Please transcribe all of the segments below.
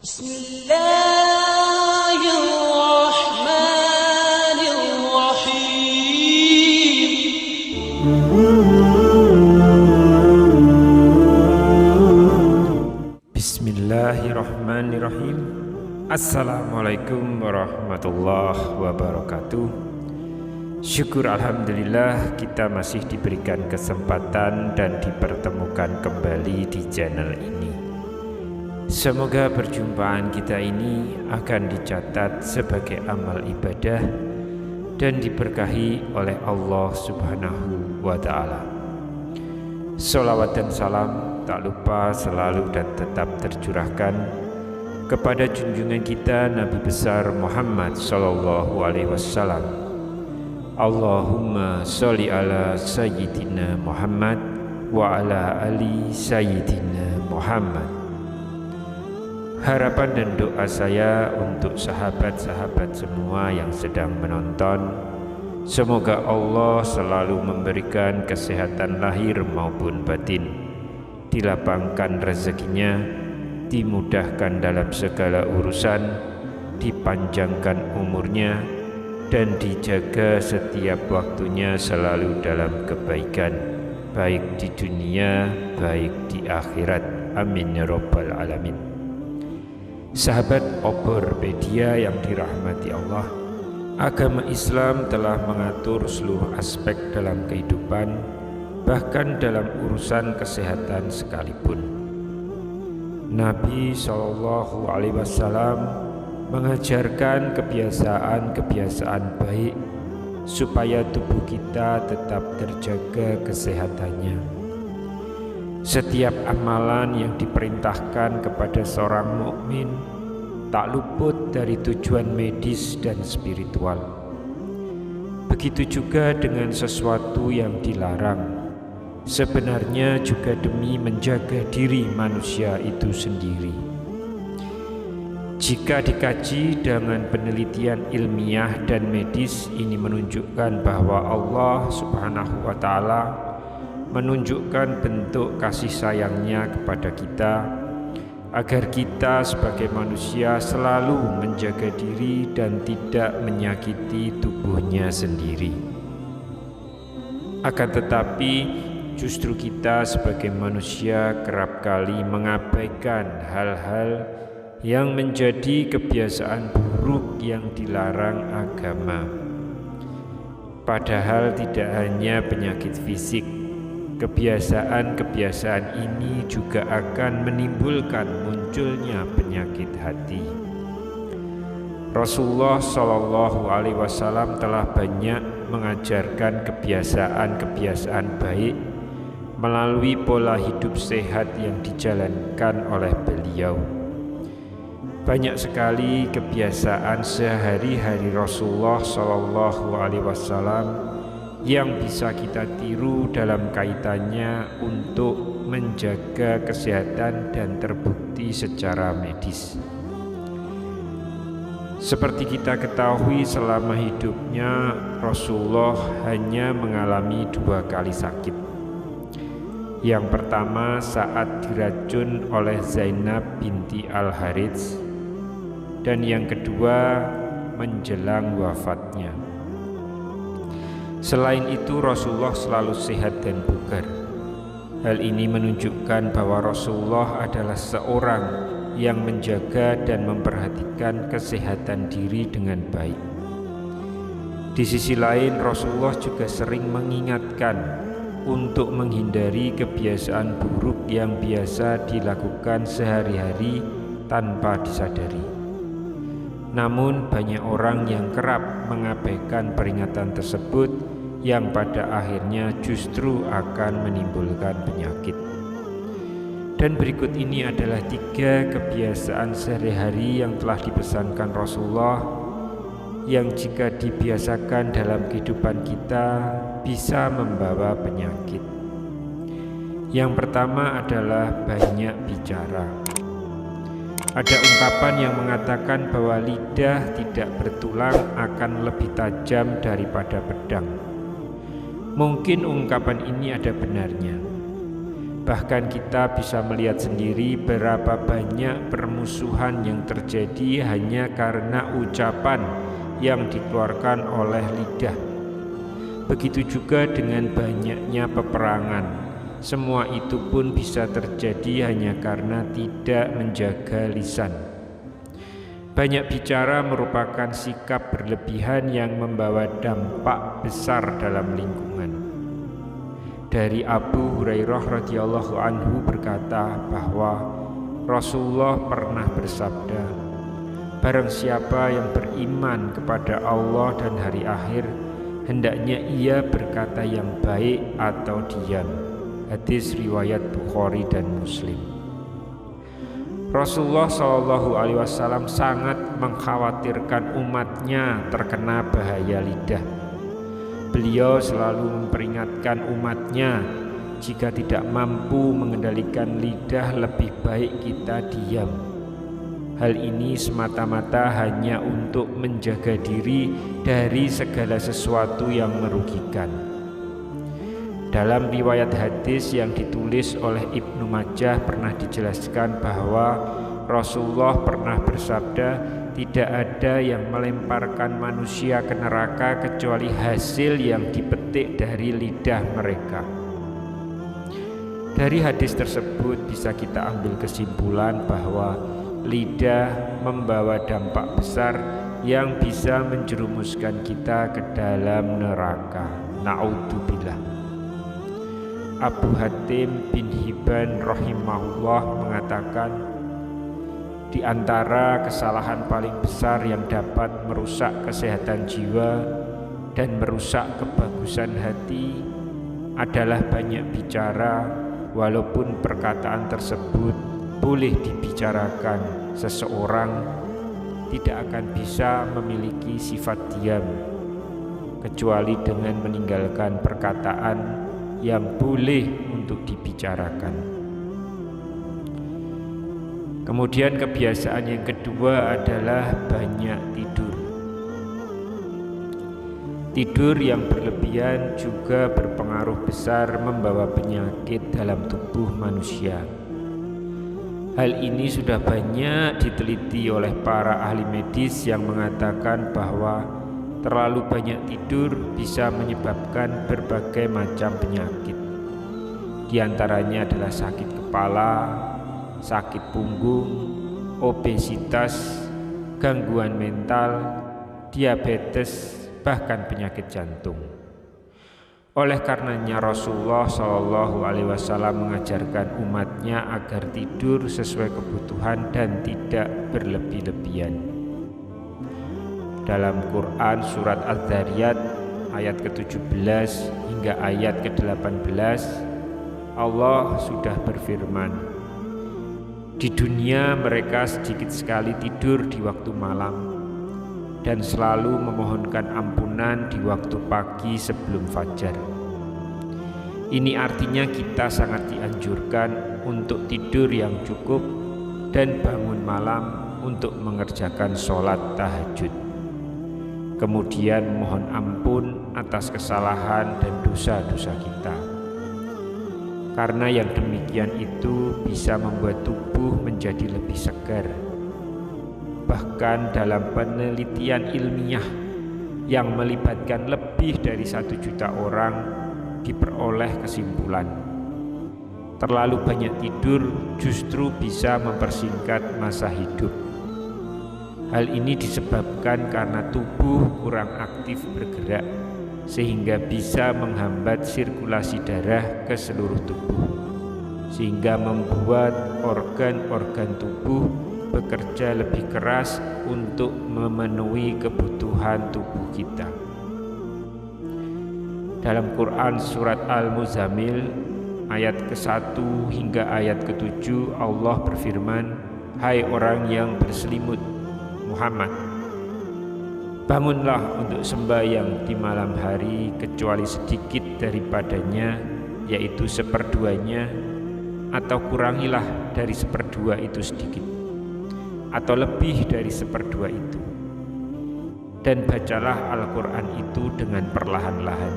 Bismillahirrahmanirrahim. Assalamualaikum warahmatullahi wabarakatuh. Syukur alhamdulillah kita masih diberikan kesempatan dan dipertemukan kembali di channel ini. Semoga perjumpaan kita ini akan dicatat sebagai amal ibadah dan diberkahi oleh Allah Subhanahu wa Ta'ala. Sholawat dan salam tak lupa selalu dan tetap tercurahkan kepada junjungan kita Nabi besar Muhammad sallallahu alaihi wasallam. Allahumma sholli ala sayyidina Muhammad wa ala ali sayyidina Muhammad. Harapan dan doa saya untuk sahabat-sahabat semua yang sedang menonton, semoga Allah selalu memberikan kesehatan lahir maupun batin, dilapangkan rezekinya, dimudahkan dalam segala urusan, dipanjangkan umurnya, dan dijaga setiap waktunya selalu dalam kebaikan, baik di dunia, baik di akhirat. Amin ya rabbal alamin. Sahabat Oborpedia yang dirahmati Allah, agama Islam telah mengatur seluruh aspek dalam kehidupan, bahkan dalam urusan kesehatan sekalipun. Nabi SAW mengajarkan kebiasaan-kebiasaan baik supaya tubuh kita tetap terjaga kesehatannya. Setiap amalan yang diperintahkan kepada seorang mukmin tak luput dari tujuan medis dan spiritual. Begitu juga dengan sesuatu yang dilarang, sebenarnya juga demi menjaga diri manusia itu sendiri. Jika dikaji dengan penelitian ilmiah dan medis, ini menunjukkan bahwa Allah Subhanahu wa Ta'ala menunjukkan bentuk kasih sayangnya kepada kita, agar kita sebagai manusia selalu menjaga diri dan tidak menyakiti tubuhnya sendiri. Akan tetapi justru kita sebagai manusia kerap kali mengabaikan hal-hal yang menjadi kebiasaan buruk yang dilarang agama. Padahal tidak hanya penyakit fisik, kebiasaan-kebiasaan ini juga akan menimbulkan munculnya penyakit hati. Rasulullah Shallallahu Alaihi Wasallam telah banyak mengajarkan kebiasaan-kebiasaan baik melalui pola hidup sehat yang dijalankan oleh beliau. Banyak sekali kebiasaan sehari-hari Rasulullah Shallallahu Alaihi Wasallam yang bisa kita tiru dalam kaitannya untuk menjaga kesehatan dan terbukti secara medis. Seperti kita ketahui, selama hidupnya Rasulullah hanya mengalami 2 kali sakit. Yang pertama saat diracun oleh Zainab binti Al-Harits, dan yang kedua menjelang wafatnya. Selain itu Rasulullah selalu sehat dan bugar. Hal ini menunjukkan bahwa Rasulullah adalah seorang yang menjaga dan memperhatikan kesehatan diri dengan baik. Di sisi lain Rasulullah juga sering mengingatkan untuk menghindari kebiasaan buruk yang biasa dilakukan sehari-hari tanpa disadari. Namun banyak orang yang kerap mengabaikan peringatan tersebut yang pada akhirnya justru akan menimbulkan penyakit. Dan berikut ini adalah 3 kebiasaan sehari-hari yang telah dipesankan Rasulullah yang jika dibiasakan dalam kehidupan kita bisa membawa penyakit. Yang pertama adalah banyak bicara. Ada ungkapan yang mengatakan bahwa lidah tidak bertulang akan lebih tajam daripada pedang. Mungkin ungkapan ini ada benarnya. Bahkan kita bisa melihat sendiri berapa banyak permusuhan yang terjadi hanya karena ucapan yang dikeluarkan oleh lidah. Begitu juga dengan banyaknya peperangan. Semua itu pun bisa terjadi hanya karena tidak menjaga lisan. Banyak bicara merupakan sikap berlebihan yang membawa dampak besar dalam lingkungan. Dari Abu Hurairah radhiyallahu anhu berkata bahwa Rasulullah pernah bersabda, barang siapa yang beriman kepada Allah dan hari akhir, hendaknya ia berkata yang baik atau diam. Hadis riwayat Bukhari dan Muslim. Rasulullah SAW sangat mengkhawatirkan umatnya terkena bahaya lidah. Beliau selalu memperingatkan umatnya, jika tidak mampu mengendalikan lidah, lebih baik kita diam. Hal ini semata-mata hanya untuk menjaga diri dari segala sesuatu yang merugikan. Dalam riwayat hadis yang ditulis oleh Ibnu Majah pernah dijelaskan bahwa Rasulullah pernah bersabda, tidak ada yang melemparkan manusia ke neraka kecuali hasil yang dipetik dari lidah mereka. Dari hadis tersebut bisa kita ambil kesimpulan bahwa lidah membawa dampak besar yang bisa menjerumuskan kita ke dalam neraka. Na'udzubillah. Abu Hatim bin Hibban rahimahullah mengatakan, di antara kesalahan paling besar yang dapat merusak kesehatan jiwa dan merusak kebagusan hati adalah banyak bicara, walaupun perkataan tersebut boleh dibicarakan. Seseorang tidak akan bisa memiliki sifat diam kecuali dengan meninggalkan perkataan yang boleh untuk dibicarakan. Kemudian kebiasaan yang kedua adalah banyak tidur. Tidur yang berlebihan juga berpengaruh besar membawa penyakit dalam tubuh manusia. Hal ini sudah banyak diteliti oleh para ahli medis yang mengatakan bahwa terlalu banyak tidur bisa menyebabkan berbagai macam penyakit. Di antaranya adalah sakit kepala, sakit punggung, obesitas, gangguan mental, diabetes, bahkan penyakit jantung. Oleh karenanya Rasulullah SAW mengajarkan umatnya agar tidur sesuai kebutuhan dan tidak berlebih-lebihan. Dalam Quran surat Az-Zariyat ayat ke-17 hingga ayat ke-18, Allah sudah berfirman, di dunia mereka sedikit sekali tidur di waktu malam dan selalu memohonkan ampunan di waktu pagi sebelum fajar. Ini artinya kita sangat dianjurkan untuk tidur yang cukup dan bangun malam untuk mengerjakan sholat tahajud. Kemudian mohon ampun atas kesalahan dan dosa-dosa kita. Karena yang demikian itu bisa membuat tubuh menjadi lebih segar. Bahkan dalam penelitian ilmiah yang melibatkan lebih dari 1 juta orang diperoleh kesimpulan, terlalu banyak tidur justru bisa mempersingkat masa hidup. Hal ini disebabkan karena tubuh kurang aktif bergerak, sehingga bisa menghambat sirkulasi darah ke seluruh tubuh, sehingga membuat organ-organ tubuh bekerja lebih keras untuk memenuhi kebutuhan tubuh kita. Dalam Quran surat Al-Muzammil ayat ke-1 hingga ayat ke-7 Allah berfirman, hai orang yang berselimut Muhammad, bangunlah untuk sembahyang di malam hari kecuali sedikit daripadanya, yaitu seperduanya, atau kurangilah dari seperdua itu sedikit, atau lebih dari seperdua itu, dan bacalah Al-Quran itu dengan perlahan-lahan.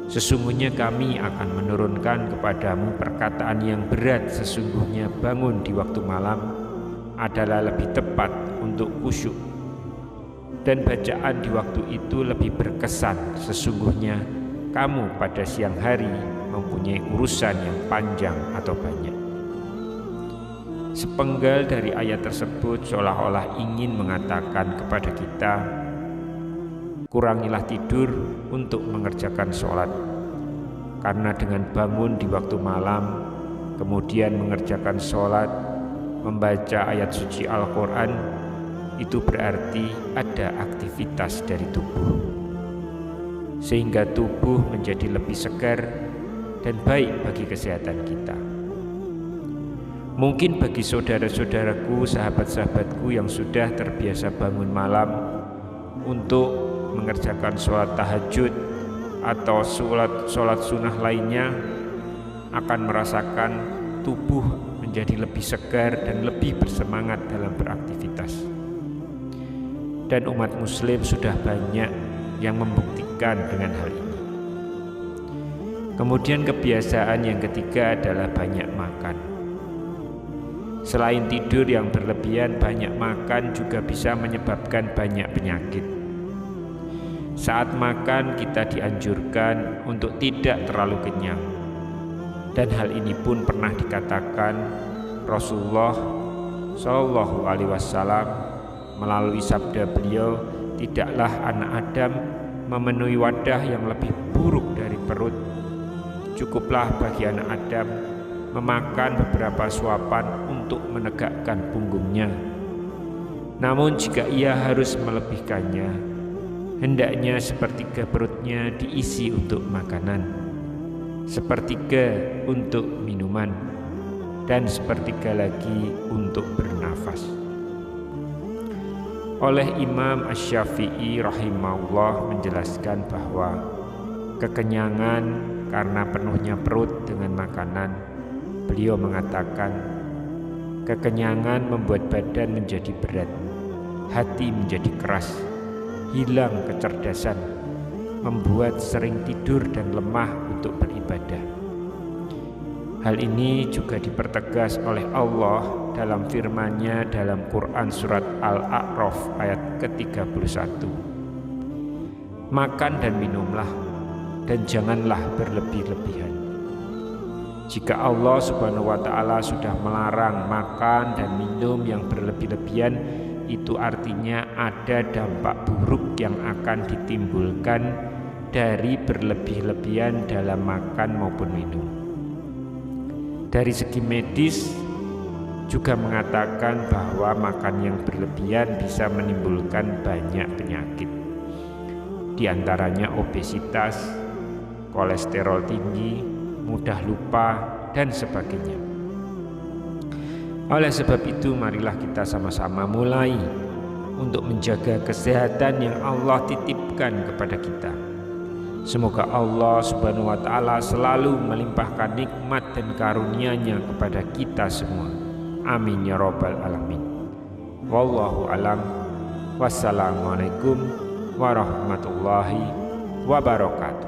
Sesungguhnya kami akan menurunkan kepadamu perkataan yang berat. Sesungguhnya bangun di waktu malam adalah lebih tepat untuk khusyuk, dan bacaan di waktu itu lebih berkesan. Sesungguhnya kamu pada siang hari mempunyai urusan yang panjang atau banyak. Sepenggal dari ayat tersebut seolah-olah ingin mengatakan kepada kita, kurangilah tidur untuk mengerjakan sholat, karena dengan bangun di waktu malam, kemudian mengerjakan sholat, membaca ayat suci Al-Quran, itu berarti ada aktivitas dari tubuh, sehingga tubuh menjadi lebih segar dan baik bagi kesehatan kita. Mungkin bagi saudara-saudaraku, sahabat-sahabatku yang sudah terbiasa bangun malam untuk mengerjakan sholat tahajud atau sholat sunnah lainnya, akan merasakan tubuh menjadi lebih segar dan lebih bersemangat dalam beraktivitas. Dan umat muslim sudah banyak yang membuktikan dengan hal ini. Kemudian kebiasaan yang ketiga adalah banyak makan. Selain tidur yang berlebihan, banyak makan juga bisa menyebabkan banyak penyakit. Saat makan kita dianjurkan untuk tidak terlalu kenyang. Dan hal ini pun pernah dikatakan Rasulullah Shallallahu Alaihi Wasallam melalui sabda beliau, tidaklah anak Adam memenuhi wadah yang lebih buruk dari perut. Cukuplah bagi anak Adam memakan beberapa suapan untuk menegakkan punggungnya. Namun jika ia harus melebihkannya, hendaknya sepertiga perutnya diisi untuk makanan, sepertiga untuk minuman, dan sepertiga lagi untuk bernafas. Oleh Imam Asy-Syafi'i rahimahullah menjelaskan bahwa kekenyangan karena penuhnya perut dengan makanan, beliau mengatakan, kekenyangan membuat badan menjadi berat, hati menjadi keras, hilang kecerdasan, membuat sering tidur dan lemah untuk beribadah. Hal ini juga dipertegas oleh Allah dalam firman-Nya dalam Quran surat Al-A'raf ayat ke-31. Makan dan minumlah, dan janganlah berlebih-lebihan. Jika Allah Subhanahu wa Ta'ala sudah melarang makan dan minum yang berlebih-lebihan, itu artinya ada dampak buruk yang akan ditimbulkan dari berlebih-lebihan dalam makan maupun minum. Dari segi medis juga mengatakan bahwa makan yang berlebihan bisa menimbulkan banyak penyakit, di antaranya obesitas, kolesterol tinggi, mudah lupa, dan sebagainya. Oleh sebab itu, marilah kita sama-sama mulai untuk menjaga kesehatan yang Allah titipkan kepada kita. Semoga Allah Subhanahu wa Ta'ala selalu melimpahkan nikmat dan karunia-Nya kepada kita semua. Amin ya rabbal alamin. Wallahu alam. Wassalamualaikum warahmatullahi wabarakatuh.